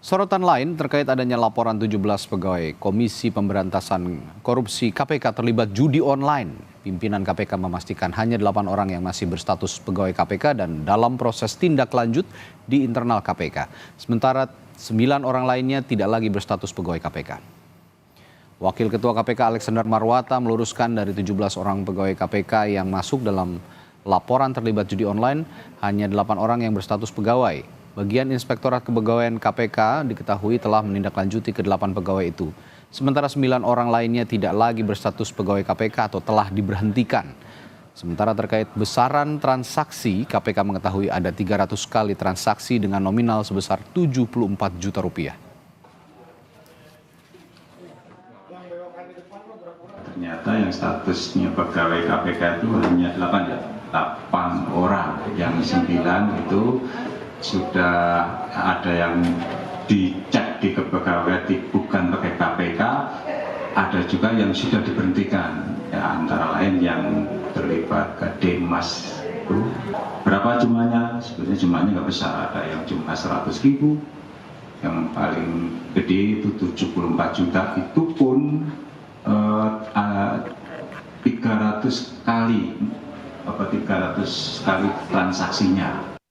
Sorotan lain terkait adanya laporan 17 pegawai Komisi Pemberantasan Korupsi KPK terlibat judi online. Pimpinan KPK memastikan hanya 8 orang yang masih berstatus pegawai KPK dan dalam proses tindak lanjut di internal KPK. Sementara 9 orang lainnya tidak lagi berstatus pegawai KPK. Wakil Ketua KPK Alexander Marwata meluruskan dari 17 orang pegawai KPK yang masuk dalam laporan terlibat judi online, hanya 8 orang yang berstatus pegawai. Bagian Inspektorat Kepegawaian KPK diketahui telah menindaklanjuti ke-8 pegawai itu. Sementara 9 orang lainnya tidak lagi berstatus pegawai KPK atau telah diberhentikan. Sementara terkait besaran transaksi, KPK mengetahui ada 300 kali transaksi dengan nominal sebesar 74 juta rupiah. Ternyata yang statusnya pegawai KPK itu hanya 8 orang, yang 9 itu sudah ada yang dicek di kepegawaian bukan pakai KPK, ada juga yang sudah diberhentikan, ya, antara lain yang terlibat ke Demas. Berapa jumlahnya? Sebenarnya jumlahnya nggak besar, ada yang cuma 100.000, yang paling gede itu 74 juta, itu pun 300 kali transaksinya.